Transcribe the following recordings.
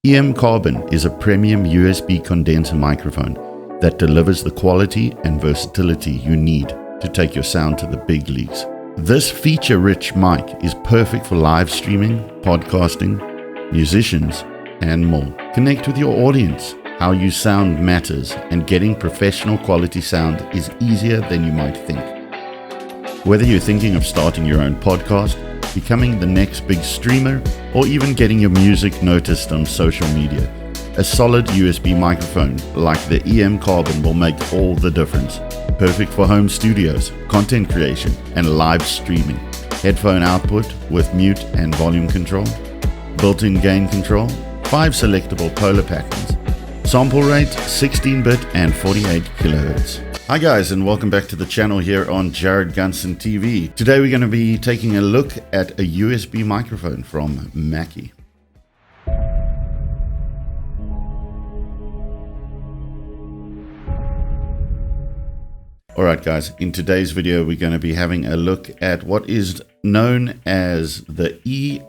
EM Carbon is a premium USB condenser microphone that delivers the quality and versatility you need to take your sound to the big leagues. This feature-rich mic is perfect for live streaming, podcasting, musicians, and more. Connect with your audience. How you sound matters, and getting professional quality sound is easier than you might think. Whether you're thinking of starting your own podcast, becoming the next big streamer, or even getting your music noticed on social media, a solid USB microphone like the EM Carbon will make all the difference. Perfect for home studios, content creation, and live streaming. Headphone output with mute and volume control, built-in gain control, 5 selectable polar patterns, sample rate 16-bit and 48 kHz. Hi guys, and welcome back to the channel here on Jared Gunson TV. Today we're going to be taking a look at a USB microphone from Mackie. Alright guys, in today's video we're going to be having a look at what is known as the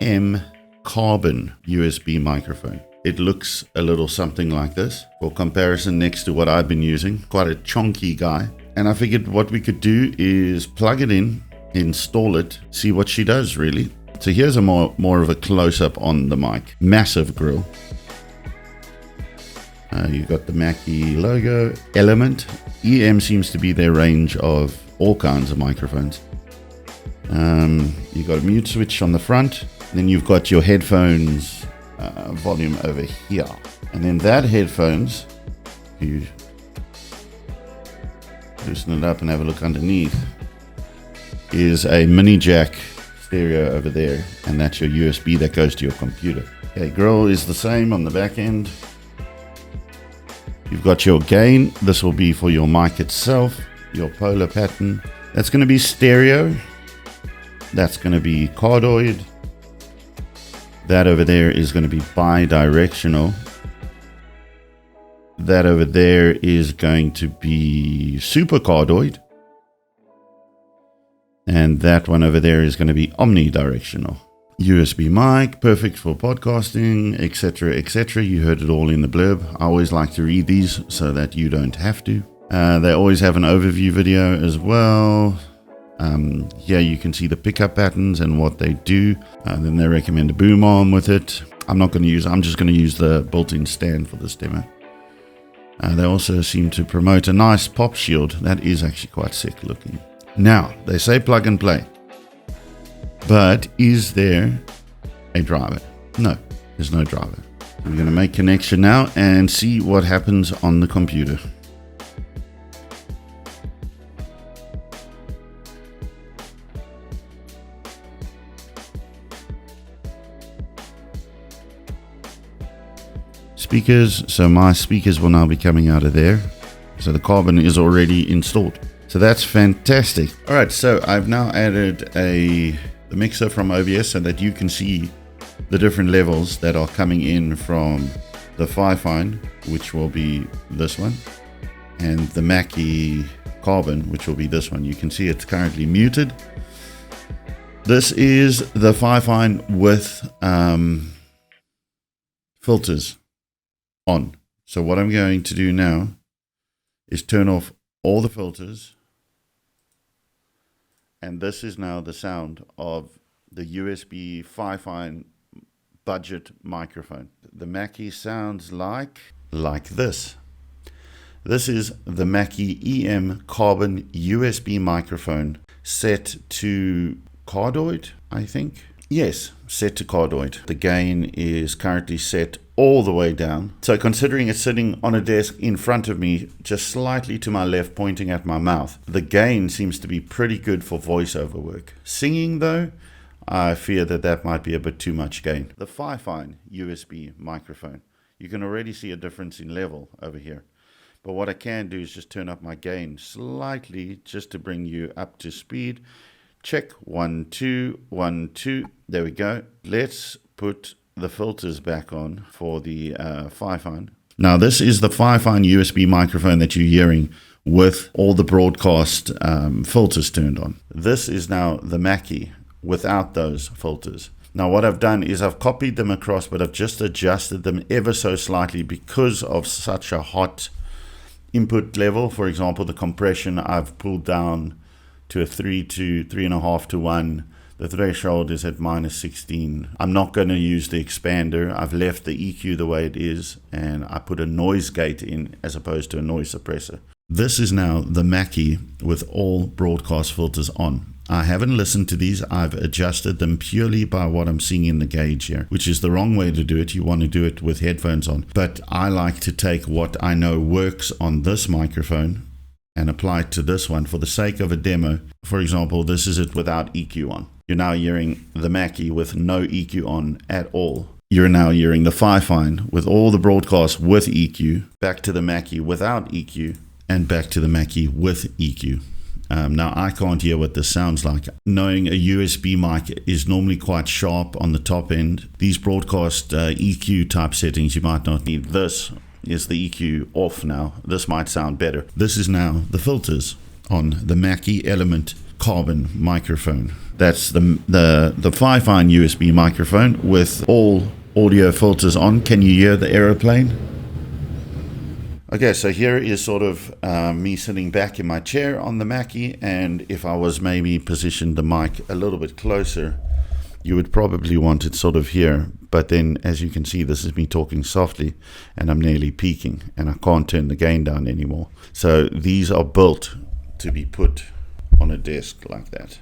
EM Carbon USB microphone. It looks a little something like this. For comparison, next to what I've been using, quite a chunky guy. And I figured what we could do is plug it in, install it, see what she does really. So here's a more of a close-up on the mic. Massive grill. You've got the Mackie logo, element. EM seems to be their range of all kinds of microphones. You've got a mute switch on the front. Then you've got your headphones volume over here, and then that headphones, you loosen it up and have a look underneath, is a mini jack stereo over there, and that's your USB that goes to your computer. Okay, grill is the same on the back end. You've got your gain. This will be for your mic itself, your polar pattern. That's going to be stereo. That's going to be Cardoid. That over there is going to be Bi-Directional. That over there is going to be Supercardoid. And that one over there is going to be Omni-Directional. USB mic, perfect for podcasting, etc., etc. You heard it all in the blurb. I always like to read these so that you don't have to. They always have an overview video as well. Here you can see the pickup patterns and what they do. Then they recommend a boom arm with it. I'm just going to use the built-in stand for this demo. They also seem to promote a nice pop shield. That is actually quite sick looking. Now, they say plug and play. But is there a driver? No, there's no driver. We're going to make connection now and see what happens on the computer. Speakers, so my speakers will now be coming out of there. So the Carbon is already installed. So that's fantastic. All right, so I've now added the mixer from OBS so that you can see the different levels that are coming in from the Fifine, which will be this one, and the Mackie Carbon, which will be this one. You can see it's currently muted. This is the Fifine with filters on. So what I'm going to do now is turn off all the filters, and this is now the sound of the USB Fifine budget microphone. The Mackie sounds like this. This is the Mackie EM Carbon USB microphone set to Cardoid, I think. Yes, set to Cardoid. The gain is currently set all the way down. So considering it's sitting on a desk in front of me, just slightly to my left, pointing at my mouth, the gain seems to be pretty good for voiceover work. Singing though, I fear that might be a bit too much gain. The Fifine USB microphone, you can already see a difference in level over here. But what I can do is just turn up my gain slightly just to bring you up to speed. Check 1 2 1 2. There we go. Let's put the filters back on for the Fifine. Now this is the Fifine USB microphone that you're hearing with all the broadcast filters turned on. This is now the Mackie without those filters. Now what I've done is I've copied them across, but I've just adjusted them ever so slightly because of such a hot input level. For example, the compression I've pulled down to a 3 to 3.5 to 1. The threshold is at -16. I'm not going to use the expander. I've left the EQ the way it is, and I put a noise gate in as opposed to a noise suppressor. This is now the Mackie with all broadcast filters on. I haven't listened to these. I've adjusted them purely by what I'm seeing in the gauge here, which is the wrong way to do it. You want to do it with headphones on. But I like to take what I know works on this microphone and apply it to this one for the sake of a demo. For example, this is it without EQ on. You're now hearing the Mackie with no EQ on at all. You're now hearing the Fifine with all the broadcasts with EQ, back to the Mackie without EQ, and back to the Mackie with EQ. Now I can't hear what this sounds like. Knowing a USB mic is normally quite sharp on the top end. These broadcast EQ type settings you might not need. This is the EQ off now. This might sound better. This is now the filters on the Mackie Element Carbon microphone. That's the Fifine USB microphone with all audio filters on. Can you hear the aeroplane? Okay, so here is sort of me sitting back in my chair on the Mackie, and if I was maybe positioned the mic a little bit closer, you would probably want it sort of here. But then, as you can see, this is me talking softly, and I'm nearly peaking, and I can't turn the gain down anymore. So these are built to be put on a desk like that.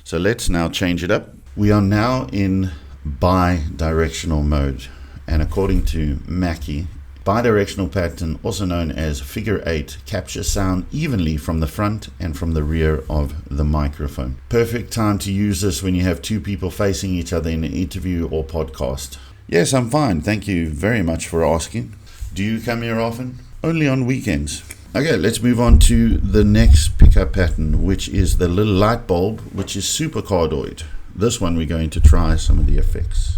So let's now change it up. We are now in bi-directional mode, and according to Mackie, bi-directional pattern, also known as figure 8, captures sound evenly from the front and from the rear of the microphone. Perfect time to use this when you have two people facing each other in an interview or podcast. Yes, I'm fine. Thank you very much for asking. Do you come here often? Only on weekends. Okay, let's move on to the next pickup pattern, which is the little light bulb, which is Supercardoid. This one we're going to try some of the effects.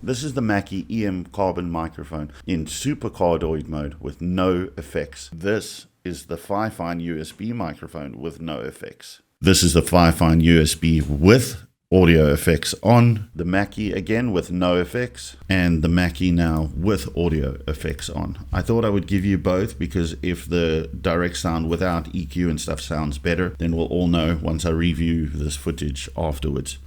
This is the Mackie EM carbon microphone in Supercardoid mode with no effects. This is the Fifine USB microphone with no effects. This is the Fifine USB with audio effects on. The Mackie again with no effects, and the Mackie now with audio effects on. I thought I would give you both because if the direct sound without EQ and stuff sounds better, then we'll all know once I review this footage afterwards.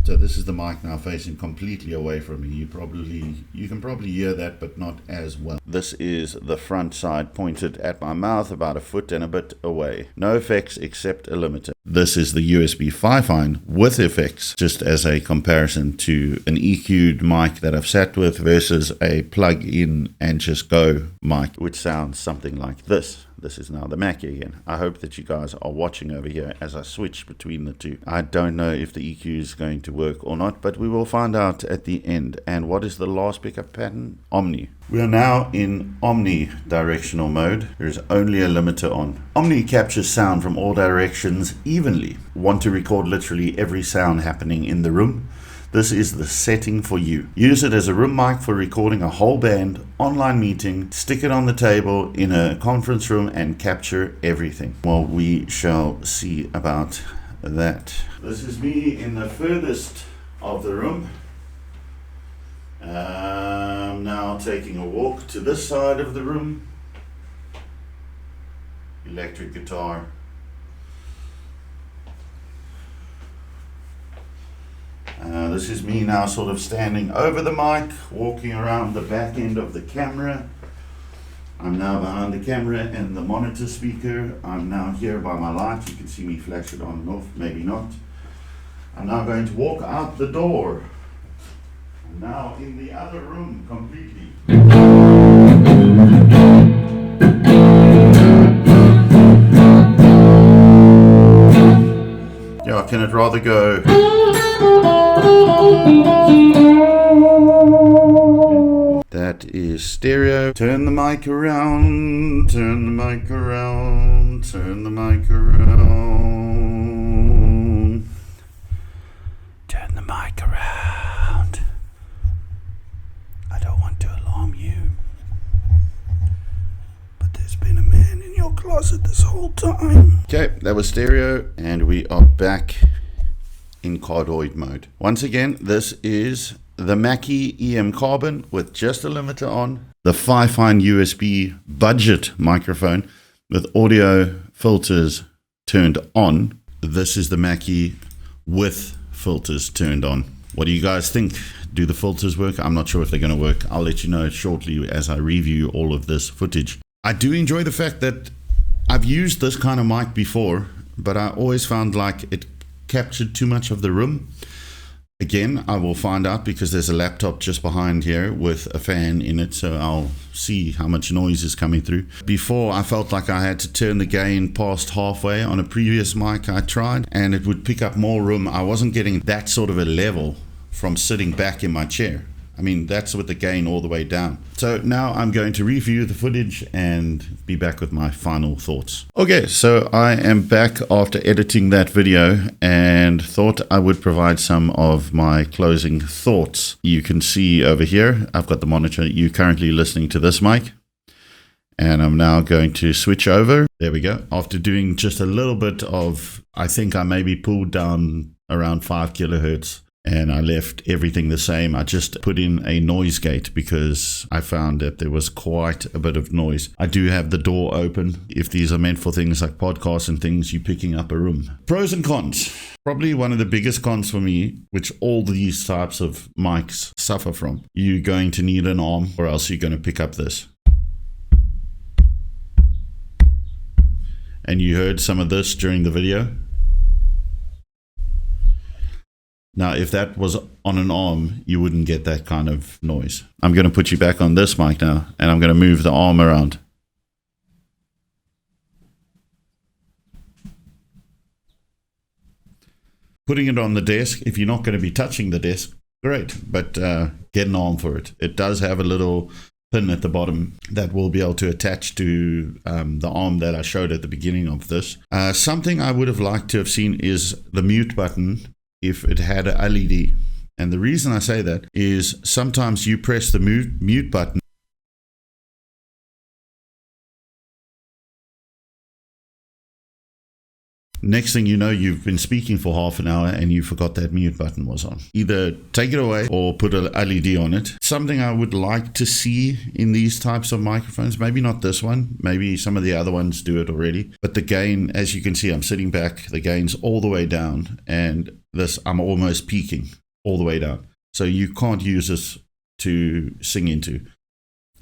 So this is the mic now facing completely away from me. You can probably hear that, but not as well. This is the front side pointed at my mouth about a foot and a bit away. No effects except a limiter. This is the USB Fifine with effects, just as a comparison to an EQ'd mic that I've sat with versus a plug-in and just go mic, which sounds something like this. This is now the Mackie again. I hope that you guys are watching over here as I switch between the two. I don't know if the EQ is going to work or not, but we will find out at the end. And what is the last pickup pattern? Omni. We are now in Omni-Directional mode. There is only a limiter on. Omni captures sound from all directions evenly. Want to record literally every sound happening in the room? This is the setting for you. Use it as a room mic for recording a whole band, online meeting, stick it on the table in a conference room and capture everything. Well, we shall see about that. This is me in the furthest of the room. I'm now taking a walk to this side of the room. Electric guitar. This is me now sort of standing over the mic, walking around the back end of the camera. I'm now behind the camera and the monitor speaker. I'm now here by my light. You can see me flash it on and off, maybe not. I'm now going to walk out the door. I'm now in the other room completely. Yeah, can it rather go? That is stereo. Turn the mic around, turn the mic around, turn the mic around. Turn the mic around. I don't want to alarm you, but there's been a man in your closet this whole time. Okay, that was stereo, and we are back in Cardoid mode. Once again, this is the Mackie EM Carbon with just a limiter on, the Fifine USB budget microphone with audio filters turned on. This is the Mackie with filters turned on. What do you guys think? Do the filters work? I'm not sure if they're going to work. I'll let you know shortly as I review all of this footage. I do enjoy the fact that I've used this kind of mic before, but I always found like it captured too much of the room. Again, I will find out because there's a laptop just behind here with a fan in it, so I'll see how much noise is coming through. Before, I felt like I had to turn the gain past halfway on a previous mic I tried, and it would pick up more room. I wasn't getting that sort of a level from sitting back in my chair. I mean, that's with the gain all the way down. So now I'm going to review the footage and be back with my final thoughts. Okay, so I am back after editing that video and thought I would provide some of my closing thoughts. You can see over here, I've got the monitor. You're currently listening to this mic. And I'm now going to switch over. There we go. After doing just a little bit of, I think I maybe pulled down around 5 kilohertz. And I left everything the same. I just put in a noise gate because I found that there was quite a bit of noise. I do have the door open. If these are meant for things like podcasts and things, you're picking up a room. Pros and cons. Probably one of the biggest cons for me, which all these types of mics suffer from. You're going to need an arm or else you're going to pick up this. And you heard some of this during the video. Now, if that was on an arm, you wouldn't get that kind of noise. I'm going to put you back on this mic now, and I'm going to move the arm around. Putting it on the desk, if you're not going to be touching the desk, great, but get an arm for it. It does have a little pin at the bottom that will be able to attach to the arm that I showed at the beginning of this. Something I would have liked to have seen is the mute button if it had a LED. And the reason I say that is sometimes you press the mute button. Next thing you know, you've been speaking for half an hour and you forgot that mute button was on. Either take it away or put a LED on it. Something I would like to see in these types of microphones, maybe not this one, maybe some of the other ones do it already. But the gain, as you can see, I'm sitting back, the gain's all the way down, and this, I'm almost peaking all the way down. So you can't use this to sing into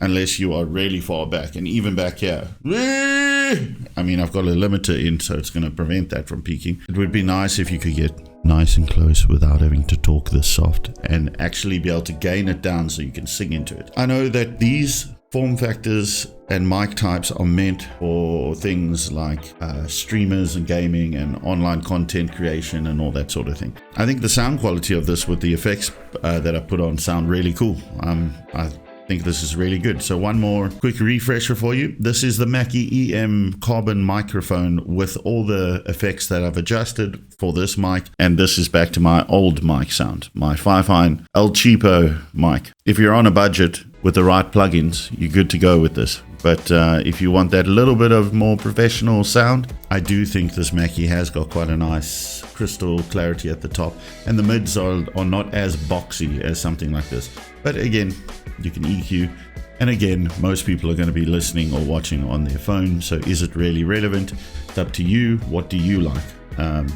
unless you are really far back. And even back here, I mean, I've got a limiter in, so it's going to prevent that from peaking. It would be nice if you could get nice and close without having to talk this soft and actually be able to gain it down so you can sing into it. I know that these form factors and mic types are meant for things like streamers and gaming and online content creation and all that sort of thing. I think the sound quality of this with the effects that I put on sound really cool. I think this is really good. So one more quick refresher for you. This is the Mackie EM Carbon microphone with all the effects that I've adjusted for this mic. And this is back to my old mic sound, my Fifine cheapo mic. If you're on a budget with the right plugins, you're good to go with this. But if you want that little bit of more professional sound, I do think this Mackie has got quite a nice crystal clarity at the top. And the mids are not as boxy as something like this. But again, you can EQ. And again, most people are going to be listening or watching on their phone. So is it really relevant? It's up to you. What do you like?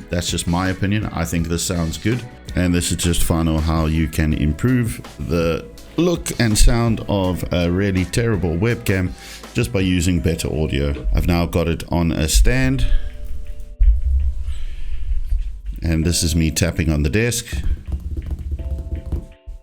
That's just my opinion. I think this sounds good. And this is just final how you can improve the look and sound of a really terrible webcam just by using better audio. I've now got it on a stand. And this is me tapping on the desk.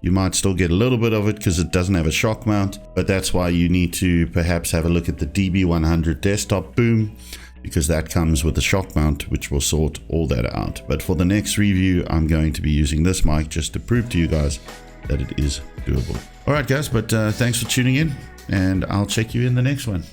You might still get a little bit of it because it doesn't have a shock mount, but that's why you need to perhaps have a look at the DB100 desktop boom, because that comes with a shock mount, which will sort all that out. But for the next review, I'm going to be using this mic just to prove to you guys that it is doable. All right, guys, but thanks for tuning in, and I'll check you in the next one.